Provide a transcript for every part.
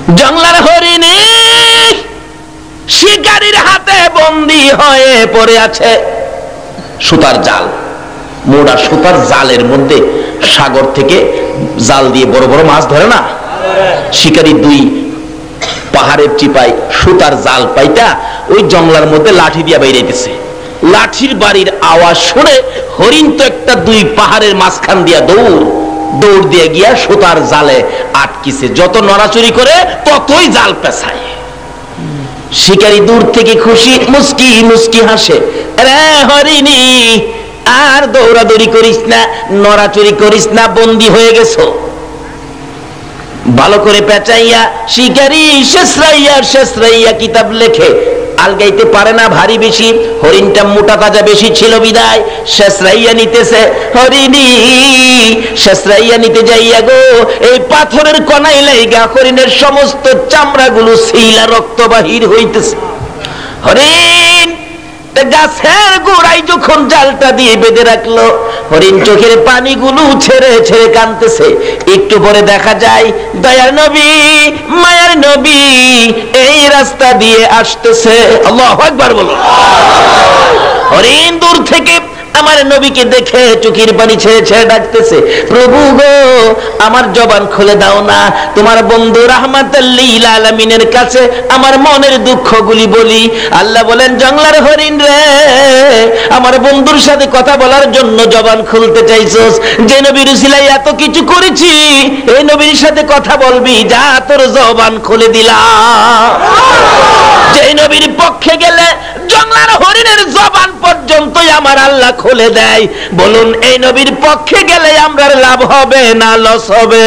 জংলার হরিণী শিকারীর হাতে বন্দী হয়ে পড়ে আছে। সুতার জাল, মোড়া সুতার জালের মধ্যে সাগর থেকে জাল দিয়ে বড় বড় মাছ ধরে না, শিকারী দুই পাহাড়ের চিপায় সুতার জাল পাইটা ওই জংলার মধ্যে লাঠি দিয়ে বাইরেছে। লাঠির বাড়ির আওয়াজ শুনে হরিণ তো একটা দুই পাহাড়ের মাঝখান দিয়া দৌড় দিয়ে গিয়া সুতার জালে আটকিছে। যত নড়াচড়ি করে ততই জাল পেছায়। শিকারী দূর থেকে খুশি মুস্কি মুস্কি হাসে, রে হরিণী আর দৌড়াদৌড়ি করিস না, নড়াচড়ি করিস না, বন্দী হয়ে গেছো। ভালো করে পেঁচাইয়া শিকারী শেষরাইয়া কিতাব লেখে। আলগাইতে পারে না, ভারী বেশি, হরিণটা মোটা তাজা বেশি ছিল বিদায় শেষরাইয়া নিতেছে। হরিণী শেষরাইয়া নিতে যাইয়া গো এই পাথরের কণাই লাইগা হরিণের সমস্ত চামড়াগুলো ছিলা রক্ত বাহির হইতেছে। হরিণ গাছের গোড়ায় যখন জালটা দিয়ে বেঁধে রাখলো, হরিণ চোখের পানিগুলো ছেড়ে ছেড়ে কাঁদতেছে। একটু পরে দেখা যায় দয়ার নবী মায়ার নবী এই রাস্তা দিয়ে আসতেছে। আল্লাহু আকবার বলুন। হরিণ দূর থেকে আমার নবীকে দেখে চোখের পানি ছেড়ে ছেড়ে ডাকতেছে, প্রভু গো আমার জবান খুলে দাও না, তোমার বন্ধু রাহমাতাল লিল আলামিনের কাছে আমার মনের দুঃখগুলি বলি। আল্লাহ বলেন, জংলার হরিণ রে, আমার বন্ধুর সাথে কথা বলার জন্য জবান খুলতে চাইছস, যে নবীর উসিলায় এত কিছু করেছি, এই নবীর সাথে কথা বলবি, যা তোর জবান খুলে দিলাম। যে নবীর পক্ষে গেলে জংলার হরিণের জবান পর্যন্তই আমার আল্লাহ খুলে দেয়। বলুন এই নবীর পক্ষে গেলে আমরা লাভ হবে না লস হবে?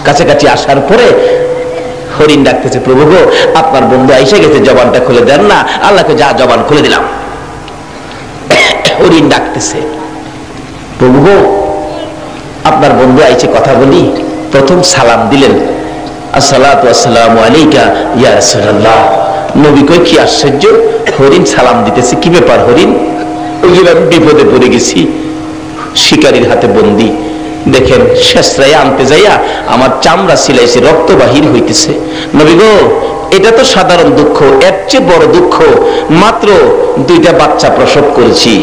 কাছাকাছি আসার পরে হরিণ ডাকতেছে, প্রভু গো আপনার বন্ধু এসে গেছে, জবানটা খুলে দেন না। আল্লাহকে যা জবান খুলে দিলাম। হরিণ ডাকতেছে, প্রভু গো আপনার বন্ধু আইছে, কথা বলি। প্রথম সালাম দিলেন, আসসালাতু আসসালামু আলাইকা ইয়া রাসূলুল্লাহ। নবী কই কি আশ্চর্য, হরিণ সালাম দিতেছে, কি ব্যাপার হরিণ? আমি বিপদে পড়ে গেছি, শিকারীর হাতে বন্দী। দেখেন শেষরায় আনতে যাইয়া আমার চামড়া সিলাইছে, রক্ত বাহির হইতেছে। নবী গো এটা তো সাধারণ দুঃখ, এর চেয়ে বড় দুঃখ, মাত্র 2টা বাচ্চা প্রসব করেছি।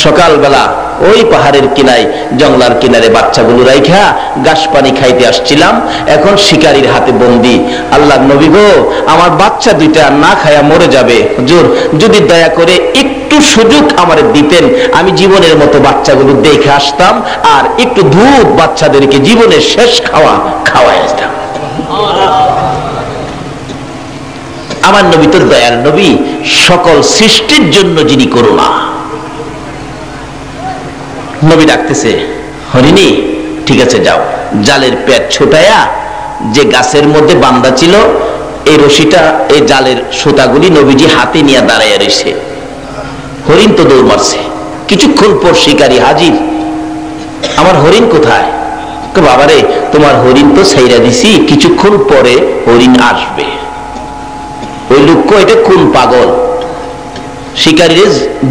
সকালবেলা ওই পাহাড়ের কিনায় জংলার কিনারে বাচ্চাগুলো রাইখা ঘাস পানি খাইতে আসছিলাম, এখন শিকারীর হাতে বন্দী। আল্লাহ নবী গো আমার বাচ্চা 2টা না খায়া মরে যাবে, হুজুর যদি দয়া করে একটু সুযোগ আমারে দিতেন, আমি জীবনের মতো বাচ্চাগুলো দেখে আসতাম, আর একটু দুধ বাচ্চাদেরকে জীবনের শেষ খাওয়াই আসতাম। আমার নবী তো দয়ার নবী, সকল সৃষ্টির জন্য যিনি করুণা। নবী ডাকতেছে, হরিণী ঠিক আছে যাও, জালের পেট ছোটায়া যে গাছের মধ্যে বান্ধা ছিল এই রশিটা, এই জালের সুতাগুলি নবীজি হাতে নিয়ে দাঁড়াইয়া রয়েছে। হরিণ তো দৌড় মারছে। কিছুক্ষণ পর শিকারী হাজির। আমার হরিণ কোথায়? বাবারে তোমার হরিণ তো ছাইরা দিছি, কিছুক্ষণ পরে হরিণ আসবে। ওই লোক এটা কোন পাগল? শিকারী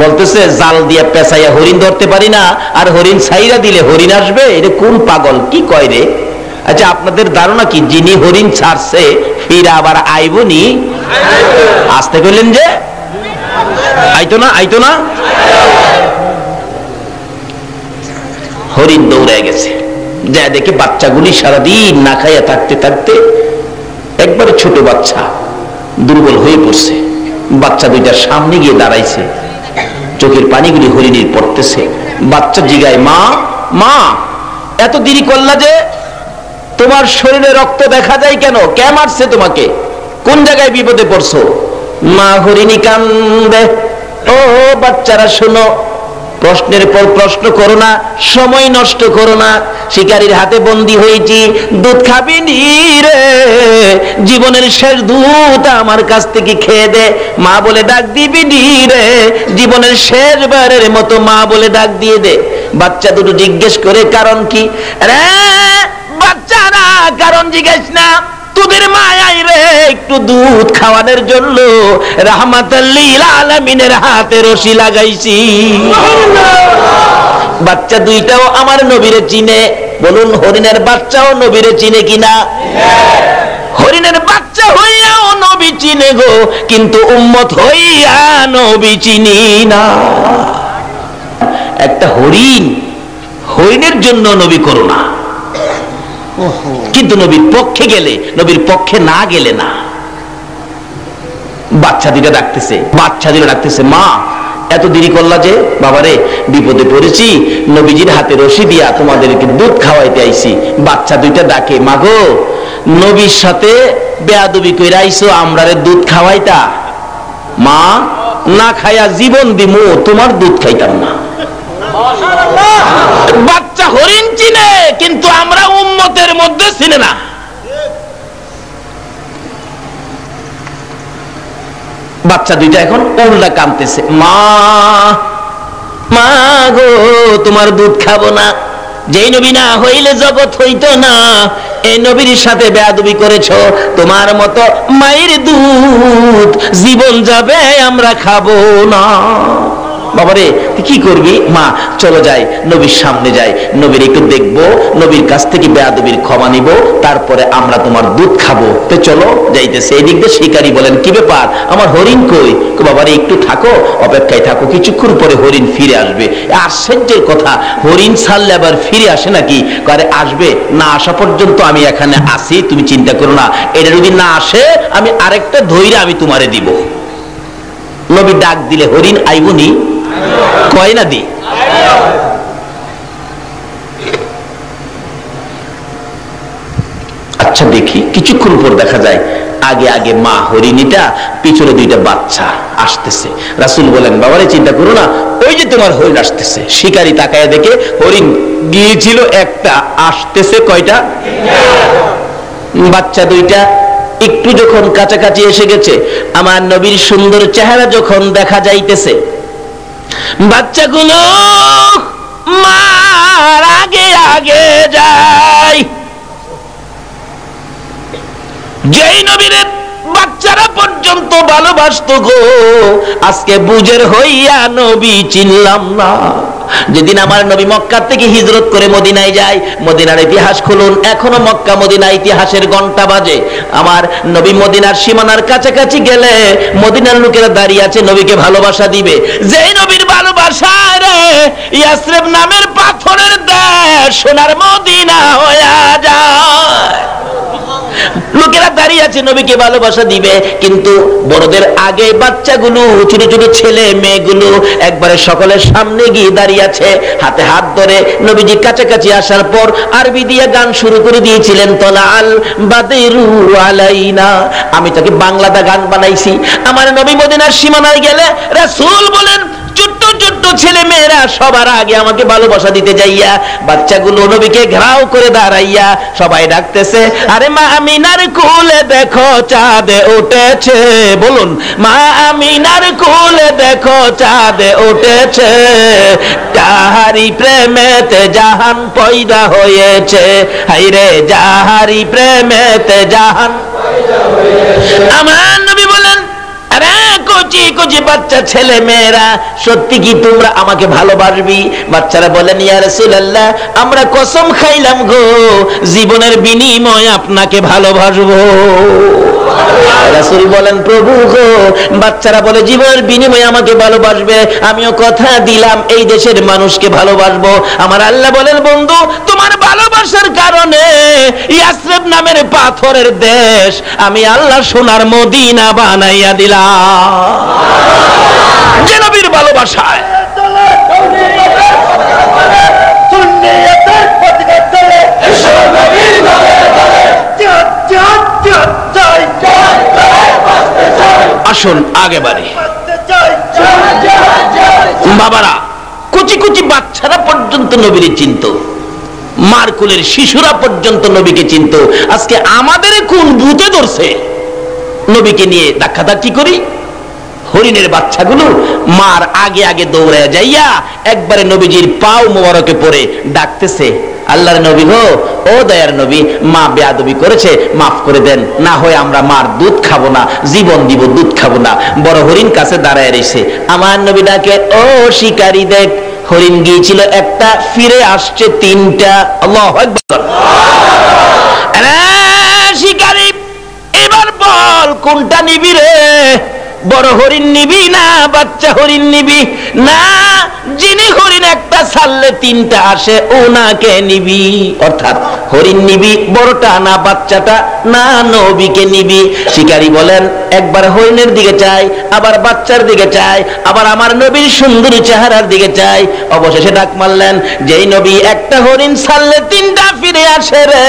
বলতেছে জাল দিয়া পেঁচাইয়া হরিণ ধরতে পারি না, আর হরিণ ছাইরা দিলে হরিণ আসবে, এটা কোন পাগল কি কয় রে? আচ্ছা আপনাদের ধারণা কি যিনি হরিণ ছাড়ছে ফিরা আবার আইবনি? আসতে কইলেন যে আইতো না। হরিণ দৌড়ে গেছে, যা দেখে বাচ্চাগুলি সারাদিন না খাইয়া থাকতে থাকতে একবারে ছোট বাচ্চা দুর্বল হয়ে পড়ছে। বাচ্চা 2টার সামনে গিয়ে দাঁড়াইছে, চোখের পানিগুলি হরিণীর পড়তেছে। বাচ্চা জিগায়, মা মা এত দেরি করলা যে, তোমার শরীরে রক্ত দেখা যায় কেন? কে মারছে তোমাকে? কোন জায়গায় বিপদে পড়ছো? মা হরিণী কান্দে। ও বাচ্চারা শোনো, প্রশ্নের পর প্রশ্ন করো না, সময় নষ্ট করো না। শিকারীর হাতে বন্দী হয়েছি, দুধ খাবি নি রে, জীবনের শেষ দুধ আমার কাছ থেকে খেয়ে দে, মা বলে ডাক দিবি নি রে, জীবনের শেষবারের মতো মা বলে ডাক দিয়ে দে। বাচ্চা দুটো জিজ্ঞেস করে কারণ কি? রে বাচ্চারা কারণ জিজ্ঞেস না, তোদের মায়াই রে একটু দুধ খাওয়ানোর জন্য রাহমাতাল লিল আলামিনের হাতে রশি লাগাইছি। বাচ্চা দুইটাও আমার নবীরে চিনে। বলুন, হরিণের বাচ্চাও নবীরে চিনে কিনা? হরিণের বাচ্চা হইয়াও নবী চিনে গো, কিন্তু উম্মত হইয়া নবী চিনি না। একটা হরিণের জন্য নবী করুণা, কিন্তু নবীর পক্ষে গেলে, নবীর পক্ষে না গেলে না। বাচ্চা দুইটা ডাকতেছে, মা এত দেরি করলা যে? বাবারে বিপদে পড়েছি, নবীজির হাতে রশি দিয়া তোমাদেরকে দুধ খাওয়াইতে আইছি। বাচ্চা দুইটা ডাকে, মা গো, নবীর সাথে বেয়াদবি কইরা আইছো, আমরারে দুধ খাওয়াইতা? মা, না খাইয়া জীবন দিমু, তোমার দুধ খাইতাম না। বাচ্চা হরিণ চিনে, কিন্তু আমরা উম্মতের মধ্যে চিনে না। বাচ্চা দুইটা এখন উল্টা কাঁদতেছে, মা মা গো, তোমার দুধ খাবো না। যেই নবী না হইলে জগৎ হইতো না, এই নবীর সাথে বেয়াদবি করেছো, তোমার মতো মায়ের দুধ জীবন যাবে, আমরা খাবো না। বাবারে তুই কি করবি? মা চলো যাই, নবীর সামনে যাই, নবীর একটু দেখবো, নবীর কাছ থেকে বেয়াদবির ক্ষমা নিব, তারপরে আমরা তোমার দুধ খাবো। তো চলো যাইতেছে। এই দিক দিয়ে শিকারী বলেন, কি ব্যাপার, আমার হরিণ কই? বাবারে একটু থাকো, অপেক্ষায় থাকো, কিছুক্ষণ পরে হরিণ ফিরে আসবে। আশ্চর্যের কথা, হরিণ ছাড়লে আবার ফিরে আসে নাকি? আরে আসবে, না আসা পর্যন্ত আমি এখানে আসি, তুমি চিন্তা করো না। এটা যদি না আসে, আমি আরেকটা ধৈর্য আমি তোমারে দিব। নবী ডাক দিলে হরিণ আইবুনি? কয় না দি। আচ্ছা দেখি, কিছুক্ষণ পর দেখা যায় আগে আগে মা হরিণীটা, পিছনে দুইটা বাচ্চা আসতেছে। রাসূল বলেন, বাবারে চিন্তা করো না, ওই যে তোমার হরিণ আসতেছে। শিকারী তাকায় দেখে হরিণ গিয়েছিল একটা, আসতেছে কয়টা? বাচ্চা দুইটা একটু যখন কাছাকাছি এসে গেছে, আমার নবীর সুন্দর চেহারা যখন দেখা যাইতেছে, বাচ্চাগুলো মার আগে আগে যায়। যেই নবীর বাচ্চারা পর্যন্ত ভালোবাসতো গো, আজকে বুঝের হইয়া নবী চিনলাম না। যেদিন আমার নবী মক্কা থেকে হিজরত করে মদিনায় যায়, মদিনার ইতিহাস খুলুন, এখনো মক্কা মদিনা ইতিহাসের ঘন্টা বাজে। আমার নবী মদিনার সীমানার কাছাকাছি গেলে মদিনার লোকেরা দাঁড়িয়ে আছে, নবীকে ভালোবাসা দিবে। যেই নবীর ভালোবাসা রে ইয়াসরিব নামের পাথরের দেশ সোনার মদিনা হইয়া যায়। লোকেরা দাঁড়িয়ে আছে, নবীকে ভালোবাসা দিবে, কিন্তু বড়দের আগে বাচ্চাগুলো, ছোট ছোট ছেলে মেয়েগুলো একবারে সকলের সামনে গিয়ে দাঁড়িয়ে আছে, হাতে হাত ধরে। নবীজি কাছাকাছি আসার পর আরবি দিয়ে গান শুরু করে দিয়েছিলেন, তলাল বাদরু আলাইনা। আমি তাকে বাংলাতে গান বানাইছি। আমার নবী মদিনার সীমানায় গেলে রাসূল বলেন, ছোট্ট ছোট্ট ছেলে মেয়েরা সবার আগে আমাকে ভালোবাসা দিতে যাইয়া, বাচ্চাগুলো নবীকে ঘেরাও করে দাঁড়াইয়া সবাই ডাকতেছে, আরে মা আমিনার কোলে দেখো চাঁদ উঠেছে। বলুন, মা আমিনার কোলে দেখো চাঁদ উঠেছে, যাহারি প্রেমেতে জাহান পয়দা হয়েছে। হাইরে যাহারি প্রেমেতে জাহান পয়দা হয়েছে। আমার নবী বলেন, আরে কচি কচি বাচ্চা ছেলে মেয়েরা, সত্যি কি তোমরা আমাকে ভালোবাসবি? বাচ্চারা বলেন, ইয়া রাসূলুল্লাহ, আমরা কসম খাইলাম গো, জীবনের বিনিময়ে আপনাকে ভালোবাসবো। রাসূল বলেন, প্রভু গো, বাচ্চারা বলে জীবনের বিনিময়ে আমাকে ভালোবাসবে, আমিও কথা দিলাম এই দেশের মানুষকে ভালোবাসবো। আমার আল্লাহ বলেন, বন্ধু, তোমার ভালোবাসার কারণে ইয়াসরিব নামের পাথরের দেশ আমি আল্লাহ সোনার মদিনা বানাইয়া দিলাম। যে নবীর ভালোবাসায় আসুন আগে বাড়ি। বাবারা, কুচি কুচি বাচ্চারা পর্যন্ত নবীর চিনত, মার কোলের শিশুরা পর্যন্ত নবীকে চিনত। আজকে আমাদের কোন ভূতে ধরছে নবীকে নিয়ে ধাক্কাধাক্কি করি? হরিণের বাচ্চাগুলো মার আগে আগে দৌড়ে যাইয়া একবারে নবীজির পাও মোবারকে পড়ে ডাকতেছে, আল্লাহর নবী গো, ও দয়ার নবী, মা বেয়াদবি করেছে, মাফ করে দেন, না হয় আমরা মার দুধ খাবো না, জীবন দিব, দুধ খাবো না। বড় হরিণ কাছে দাঁড়ায় রয়েছে। আমার নবী ডাকে, ও শিকারী দেখ, হরিণ গিয়েছিল একটা, ফিরে আসছে 3টা। আল্লাহু আকবার। শিকারী, এবার বল কোনটা নিবি রে? বড় হরিণ নিবি না বাচ্চা হরিণ নিবি? না, যিনি হরিণ একটা ছাড়লে 3টা আসে ওনাকে নিবি। অর্থাৎ হরিণ নিবি বড়টা না বাচ্চাটা, না নবীকে নিবি। শিকারী বলেন একবার হরিণের দিকে চাই, আবার বাচ্চার দিকে চাই, আবার আমার নবীর সুন্দর চেহারার দিকে চাই। অবশেষে ডাক মারলেন, যেই নবী একটা হরিণ ছাড়লে 3টা ফিরে আসে রে,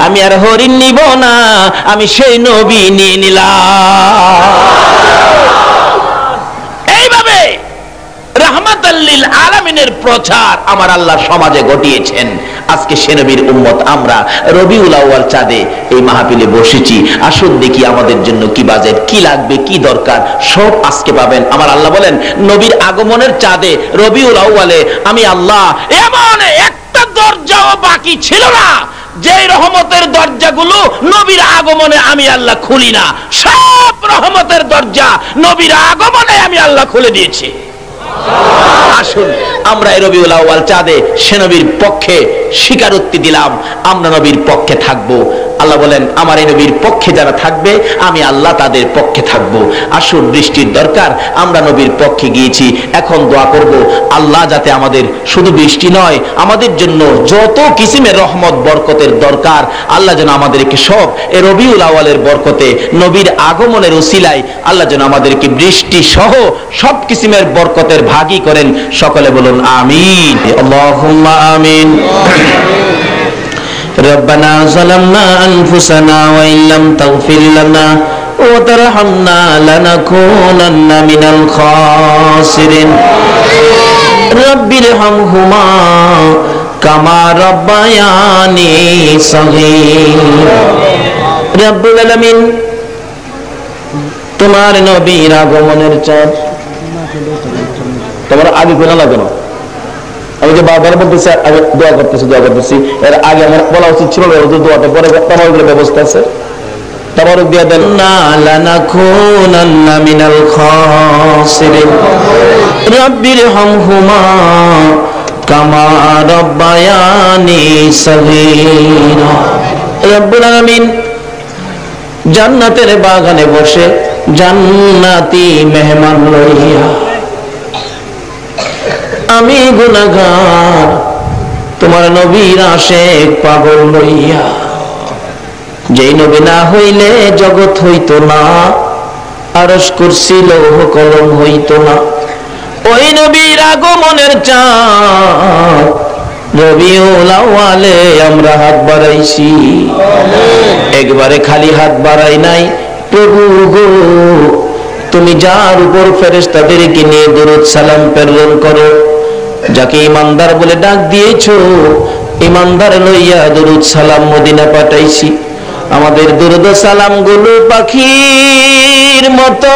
আমি আর হরিণ নিব না, আমি সেই নবী নিয়ে নিলাম। এইভাবে রাহমাতাল লিল আলামিনের প্রচার আমার আল্লাহ সমাজে ঘটিয়েছেন। আজকে সে নবীর উম্মত আমরা রবিউল আউয়াল চাঁদে এই মাহফিলে বসেছি। আসুন দেখি আমাদের জন্য কি বাজেট, কি লাগবে, কি দরকার, সব আজকে পাবেন। আমার আল্লাহ বলেন নবীর আগমনের চাঁদে রবিউল আউয়ালে আমি আল্লাহ এমন একটা দরজাও বাকি ছিল না যে রহমতের দরজাগুলো নবীর আগমনে আমি আল্লাহ খুলি না। সব রহমতের দরজা নবীর আগমনে আমি আল্লাহ খুলে দিয়েছি। আসুন আমরা এই রবিউল আউয়াল চাঁদে সে নবীর পক্ষে স্বীকারোক্তি দিলাম, আমরা নবীর পক্ষে থাকবো। আল্লাহ বলেন আমার এই নবীর পক্ষে যারা থাকবে আমি আল্লাহ তাদের পক্ষে থাকবো। আসুন, বৃষ্টির দরকার, আমরা নবীর পক্ষে গিয়েছি, এখন দোয়া করব আল্লাহ যাতে আমাদের শুধু বৃষ্টি নয়, আমাদের জন্য যত কিসিমের রহমত বরকতের দরকার আল্লাহ যেন আমাদেরকে সব এই রবিউল আউয়ালের বরকতে নবীর আগমনের উসিলায় আল্লাহ যেন আমাদেরকে বৃষ্টি সহ সব কিসিমের বরকতের ভাগী করেন। সকলে বলুন আমিন। আল্লাহুম্মা আমিন। ربنا ظلمنا أنفسنا وإن لم تغفر لنا وترحمنا لنكونن من الخاسرين رب ارحمهما كما ربياني صغيرا رب العالمين তোমার নবীর আগমনের চাঁদ তোমার আগে কোন লাগানো, আমি যে বারবার বলতেছি আমি দোয়া করতেছি, এর আগে আমার বলা উচিত ছিল দোয়াটা পরে তাবারুকের ব্যবস্থা আছে, তাবারুক দিয়ে দেন। না লানাকুনান্না মিনাল খাসিরিন রাব্বিরহামহুমা কামা রাব্বায়ানি সাগীরা। রব্বুল আলামিন জান্নাতের বাগানে বসে জান্নাতি মেহমান লইয়া আমি গুনাহগার তোমার নবীর আশিক পাগল লইয়া, যেই নবী না হইলে জগৎ হইতো না, আরশ কুরসি লৌহ কলম হইতো না, ওই নবীর আগমনের চাঁদ রবিউল আউয়ালে আমরা হাত বাড়াইছি। একবারে খালি হাত বাড়াই নাই, প্রভু গো তুমি যার উপর ফেরেশতাদেরকে নিয়ে দরুদ সালাম প্রেরণ করো, যাকে ইমানদার বলে ডাক দিয়েছো, ইমানদার লইয়া দরুদ সালাম মদিনা পাঠাইছি। আমাদের দরুদ সালাম গুলো পাখির মতো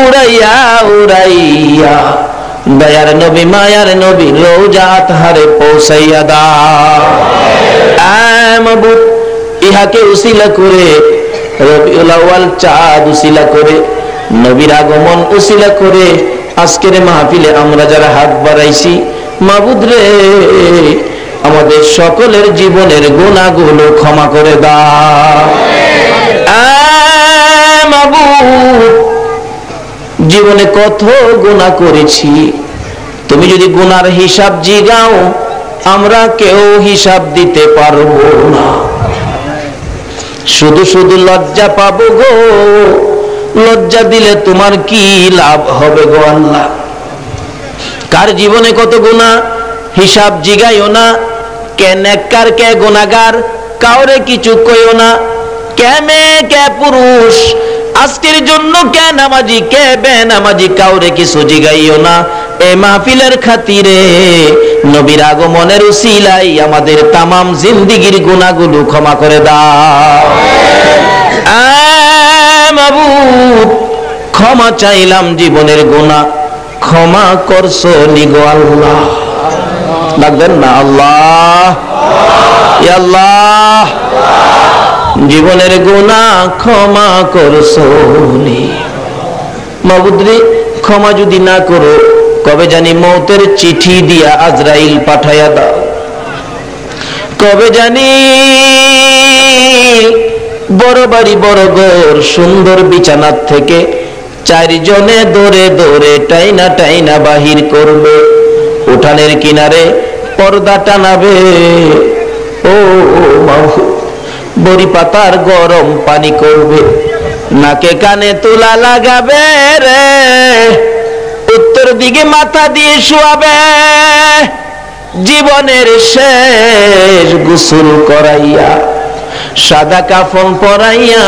উড়াইয়া উড়াইয়া দয়ার নবী মায়ার নবী রওজাত হারে পৌঁছাইয়া দাও। মাবুদ ইহাকে উসিলা করে রবিউল আউয়াল চাঁদ উসিলা করে নবীর আগমন উসিলা করে আজকের মাহফিলে আমরা যারা হাত বাড়াইছি, মাবুদ রে আমাদের সকলের জীবনের গুনাহগুলো ক্ষমা করে দাও। মাবুদ জীবনে কত গুনাহ করেছি, তুমি যদি গুনার হিসাব জিগাও আমরা কেউ হিসাব দিতে পারবো না। শুধু শুধু লজ্জা পাবো গো, লজ্জা দিলে তোমার কি লাভ হবে গো আল্লাহ। কার জীবনে কত গুনাহ হিসাব জিগাইও না, কে নেককার কে গুনাহগার কাউরে কিছু কইও না, কে মেয়ে কে পুরুষ আজকের জন্য কে নামাজি কে বেনামাজি কাউরে কিছু জিগাইও না। এই মাহফিলের খাতিরে নবীর আগমনের উসিলাই আমাদের তামাম জিন্দেগীর গুনাহগুলো ক্ষমা করে দাও। মাবুদ ক্ষমা চাইলাম জীবনের গুনাহ, ক্ষমা করছো নিগো আল্লাহ। ডাকবেন না আল্লাহ, ইয়া আল্লাহ জীবনের গুনাহ ক্ষমা করছো নি। মাবুদ রে ক্ষমা যদি না করো কবে জানি মৌতের চিঠি দিয়া আজরাইল পাঠাইয়া দাও, কবে জানি বড় বাড়ি বড় ঘর সুন্দর বিছানার থেকে 4 জনে দৌড়ে দৌড়ে টাইনা টাইনা বাহির করবে, উঠানের কিনারে পর্দা টানাবে, ও বড়ি পাতার গরম পানি করবে, নাকে কানে তুলা লাগাবে রে, উত্তর দিকে মাথা দিয়ে শোয়াবে, জীবনের শেষ গোসল করাইয়া সাদা কাফন পরাইয়া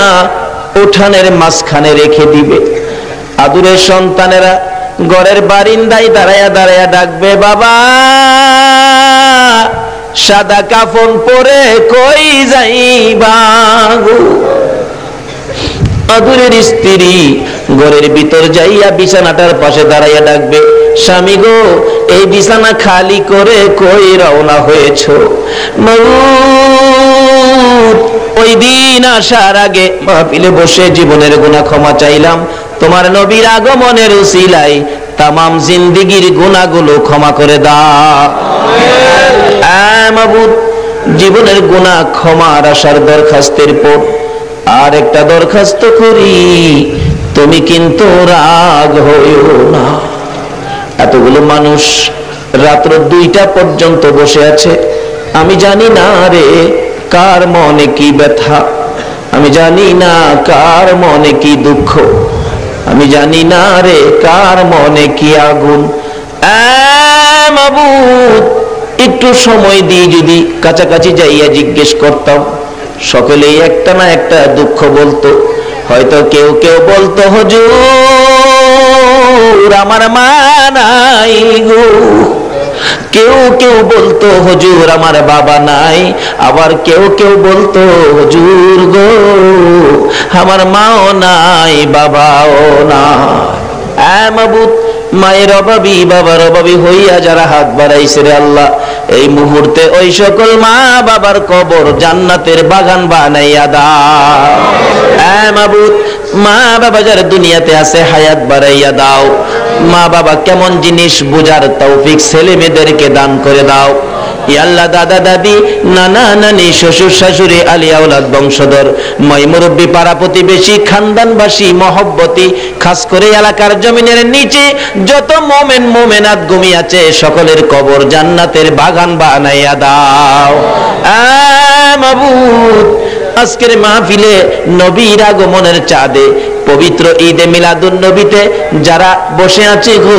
উঠানের মাঝখানে রেখে দিবে। আদুরের সন্তানেরা ঘরের বারিন্দায় দাঁড়ায়া দাঁড়ায়া ডাকবে, বাবা সাদা কাফন পরে কই যাইবা গো। আদুরের স্ত্রী ঘরের ভিতর যাইয়া বিছানাটার পাশে দাঁড়াইয়া ডাকবে, স্বামী গো এই বিছানা খালি করে কই রওনা হয়েছ? ওই দিন আসার আগে মাহফিলে বসে জীবনের গুনাহ ক্ষমা চাইলাম, তোমার নবীর আগমনের উসিলায় তামাম জিন্দেগীর গুনাহগুলো ক্ষমা করে দাও। মাবুদ, জীবনের গুনাহ ক্ষমার আশার দরখাস্তের পর আর একটা দরখাস্ত করি, তুমি কিন্তু রাগ হইও না। এতগুলো মানুষ রাত্র 2টা পর্যন্ত বসে আছে, আমি জানি না রে কার মনে কি ব্যথা, আমি জানি না কার মনে কি দুঃখ, আমি জানি না রে কার মনে কি আগুন। মাবুদ, একটু সময় দিয়ে যদি কাছাকাছি যাইয়া জিজ্ঞেস করতাম, সকলেই একটা না একটা দুঃখ বলতো। হয়তো কেউ কেউ বলতো হুজুর আমার মা নাই গো, কেউ কেউ বলতো হুজুর আমার বাবা নাই, আবার কেউ কেউ বলতো হুজুর গো আমার মাও নাই বাবাও নাই। মাবুদ, মায়ের অভাবী বাবার অভাবী হইয়া যারা হাত বাড়াইছে রে আল্লাহ, এই মুহূর্তে ওই সকল মা বাবার কবর জান্নাতের বাগান বানাইয়া দাও। মাবুদ, মা বাবা যারা দুনিয়াতে আছে হায়াত বাড়াইয়া দাও, মা বাবা কেমন জিনিস বুঝার তৌফিক ছেলে মেয়েদেরকে দান করে দাও। ইয়া আল্লাহ, দাদা দাদি নানা নানি শ্বশুর শাশুড়ি আলিয়া ওলাদ বংশধর মই মুরব্বী পাড়া প্রতিবেশী খানদানবাসী মহব্বতী খাস করে এলাকার জমিনের নিচে যত মোমেন মোমেনাত ঘুমিয়ে সকলের কবর জান্নাতের বাগান বানাইয়া দাও। মাবুদ, আজকের মাহফিলে নবীর আগমনের চাঁদে পবিত্র ঈদে মিলাদুন নবীতে যারা বসে আছে গো,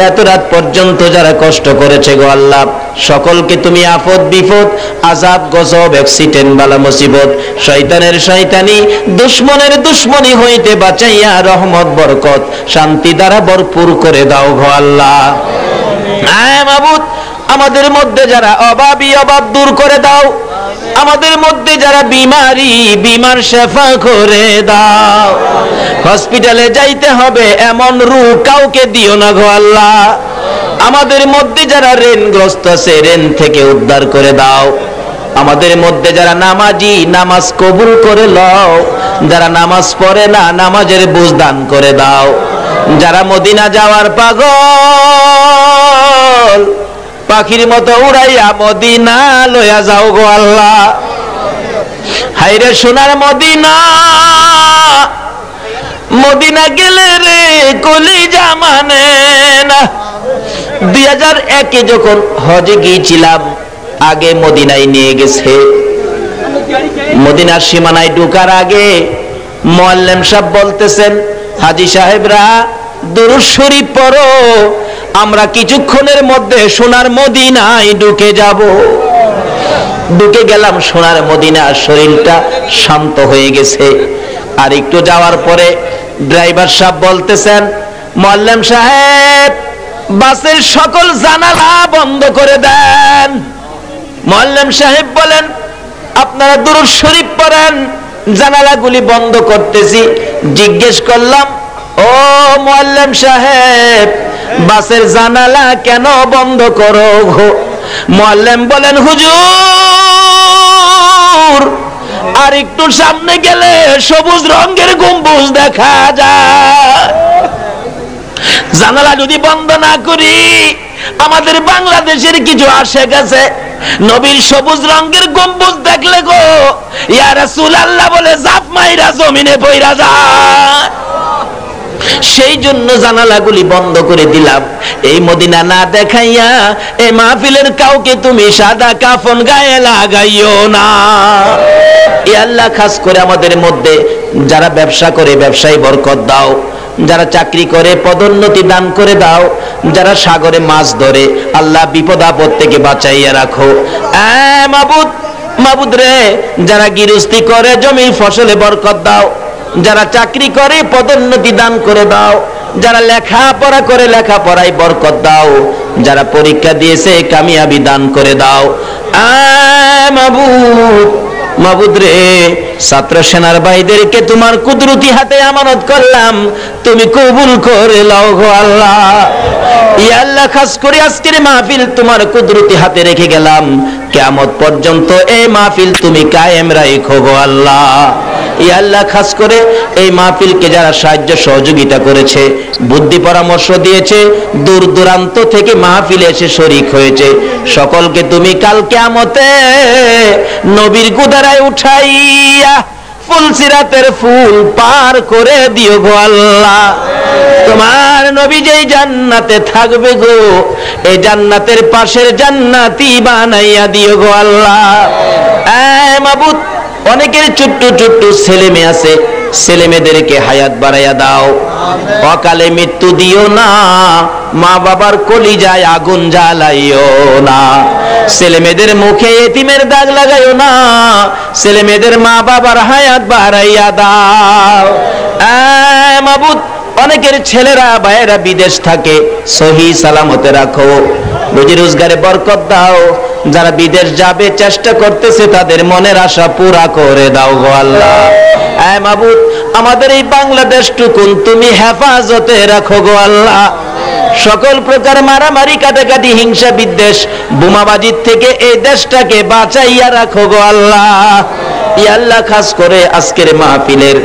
এত রাত পর্যন্ত যারা কষ্ট করেছে গো আল্লাহ, সকলকে তুমি আফত বিপদ আযাব গজব অ্যাক্সিডেন্ট বালা মুসিবত শয়তানের শয়তানি দুশমনের দুশমনি হইতে বাঁচাইয়া রহমত বরকত শান্তি দ্বারা ভরপুর করে দাও গো আল্লাহ। মাবুদ, আমাদের মধ্যে যারা অভাবী অভাব দূর করে দাও, আমাদের মধ্যে যারা বিমারি বিমার শেফা করে দাও। হসপিটালে যাইতে হবে এমন রোগ কাউকে দিও না গো আল্লাহ। আমাদের মধ্যে যারা ঋণগ্রস্ত আছে ঋণ থেকে উদ্ধার করে দাও। আমাদের মধ্যে যারা নামাজি নামাজ কবুল করে লও, যারা নামাজ পড়ে না নামাজের বুঝ দান করে দাও। যারা মদিনা যাওয়ার পাগল পাখির মতো উড়াইয়া মদিনা লইয়া যাও গো আল্লাহ। হাইরে সোনার মদিনা, মদিনা গেলে রে কলিজা মানে না। 2001-এ যখন হজে গিয়েছিলাম, আগে মদিনায় নিয়ে গেছে। মদিনার সীমানায় ঢোকার আগে মুআল্লিম সাহেব বলতেছেন, হাজী সাহেবরা দুরূদ শরীফ পড়ো, আমরা কিছুক্ষণের মধ্যে সোনার মদিনায় ঢুকে যাব। ঢুকে গেলাম সোনার মদিনা, শরীরটা শান্ত হয়ে গেছে। আর একটু যাওয়ার পরে ড্রাইভার সাহেব বলতেছেন, মুআল্লিম সাহেব বাসের সকল জানালা বন্ধ করে দেন। মুআল্লিম সাহেব বলেন, আপনারা দুরূদ শরীফ পড়েন, জানালাগুলি বন্ধ করতেছি। জিজ্ঞেস করলাম, ও মুআল্লিম সাহেব বাসের জানালা কেন বন্ধ করো গো? মুআল্লিম বলেন, হুজুর আর একটু সামনে গেলে সবুজ রঙের গম্বুজ দেখা যায়। জানালা যদি বন্ধ না করি, আমাদের বাংলাদেশের কিছু আশেক আছে নবীর সবুজ রঙের গম্বুজ দেখলে গো ইয়া রাসূলুল্লাহ বলে জাপ মাইরা জমিনে পইরা যায়। সেই জন্য জানালাগুলি বন্ধ করে দিলাম। এই মদিনা না দেখাইয়া এই মাহফিলের কাউকে তুমি সাদা কাফন গায়ে লাগাইও না। এ আল্লাহ, খাস করে আমাদের মধ্যে যারা ব্যবসা করে ব্যবসায় বরকত দাও, যারা চাকরি করে পদোন্নতি দান করে দাও, যারা সাগরে মাছ ধরে আল্লাহ বিপদ আপদ থেকে বাঁচাইয়া রাখো। মাবুদ, মাবুদ রে, যারা গৃহস্থী করে জমি ফসলে বরকত দাও, যারা চাকরি করে পদোন্নতি দান করে দাও, যারা লেখাপড়া করে লেখাপড়ায় বরকত দাও, যারা পরীক্ষা দিয়েছে কামিয়াবি দান করে দাও। মাবুদ, মাবুদ রে, ছাত্র সেনার ভাইদেরকে তোমার কুদরতি হাতে আমানত করলাম, তুমি কবুল করে লও গো আল্লাহ। ইয়া আল্লাহ, খাস করে আজকের মাহফিল তোমার কুদরতি হাতে রেখে গেলাম, কিয়ামত পর্যন্ত এই মাহফিল তুমি কায়েম রাখো গো আল্লাহ। ইয়া আল্লাহ, খাস করে এই মাহফিলকে যারা সাহায্য সহযোগিতা করেছে, বুদ্ধি পরামর্শ দিয়েছে, দূর দূরান্ত থেকে মাহফিলে এসে শরীক হয়েছে, সকলকে তুমি কাল কিয়ামতে নবীর গুদারায় উঠাইয়া ফুলসিরাতের ফুল পার করে দিও গো আল্লাহ। তোমার নবী যেই জান্নাতে থাকবে গো, এই জান্নাতের পাশের জান্নাতি বানাইয়া দিও গো আল্লাহ। মাবুদ, অনেকের ছোট্ট ছোট্ট ছেলে মেয়ে আছে, ছেলে মেয়েদেরকে হায়াত বাড়াইয়া দাও, অকালে মৃত্যু দিও না, মা বাবার কলিজায় আগুন জ্বালাইও না, ছেলে মেয়েদের মুখে এতিমের দাগ লাগাইও না, ছেলে মেয়েদের মা বাবার হায়াত বাড়াইয়া দাও। মাবুদ, অনেকের ছেলেরা ভাইয়েরা বিদেশ থাকে, সহি সালামতে রাখো, রুজি রোজগারে বরকত দাও, যারা বিদেশ যাবে চেষ্টা করতেছে তাদের মনের আশা পুরা করে দাও গো আল্লাহ। মাবুদ, আমাদের এই বাংলাদেশ টুকুন তুমি হেফাজতে রাখো গো আল্লাহ। সকল প্রকার মারামারি, কাটাকাটি, হিংসা বিদ্বেষ, বোমাবাজির থেকে এই দেশটাকে বাঁচাইয়া রাখো গো আল্লাহ। ইয়া আল্লাহ, খাস করে আজকের মাহফিলের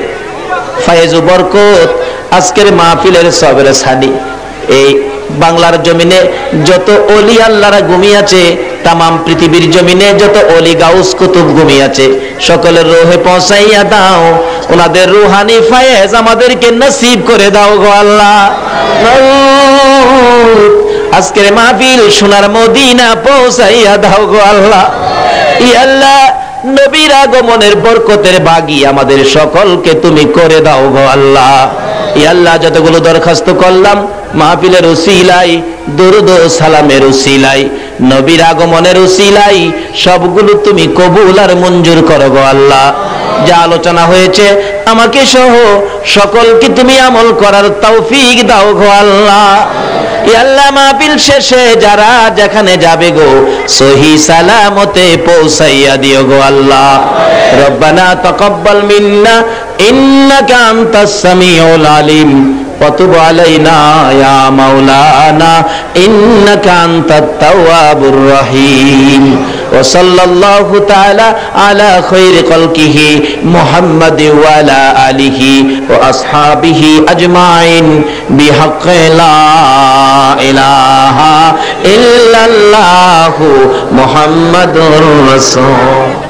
ফায়েজ ও বরকত, আজকের মাহফিলের সবরে সানি, এই বাংলার জমিনে যত ওলি আল্লাহরা ঘুমিয়েছে, তামাম পৃথিবীর জমিনে যত ওলি গাউস কুতুব ঘুমিয়েছে, সকলের রোহে পৌঁছাইয়া দাও, ওনাদের রুহানি ফায়েজ আমাদেরকে নসিব করে দাও গো আল্লাহ। আজকের মাহফিল সোনার মদিনা পৌঁছাইয়া দাও গো আল্লাহ। ইয়া আল্লাহ, নবীর আগমনের বরকতের বাগী আমাদের সকলকে তুমি করে দাও গো আল্লাহ। ইয়া আল্লাহ, যতগুলো দরখাস্ত করলাম মাহফিলের উসিলাই, দরুদ ও সালামের উসিলাই, নবীর আগমনের উসিলাই, সবগুলো তুমি কবুল আর মঞ্জুর করো গো আল্লাহ। যা আলোচনা হয়েছে আমাকে সহ সকলকে তুমি আমল করার তৌফিক দাও গো আল্লাহ। ইয়া আল্লাহ, মাহফিল শেষে যারা যেখানে যাবে গো সহি সালামতে পৌঁছাইয়া দিও গো আল্লাহ। রব্বানা তাকাব্বাল মিন্না ইন্নাকা আনতাস সামিউল আলিম ওয়া তুব আলাইনা ইয়া মাওলানা ইন্নাকা আনতাত তাওয়াবুর রহিম। ওয়া সাল্লাল্লাহু তাআলা আলা খায়রি খালকিহি মুহাম্মাদি ওয়া আলা আলিহি ওয়া আসহাবিহি আজমাইন বিহাক্কি লা ইলাহা ইল্লাল্লাহু মুহাম্মাদুর রাসূল।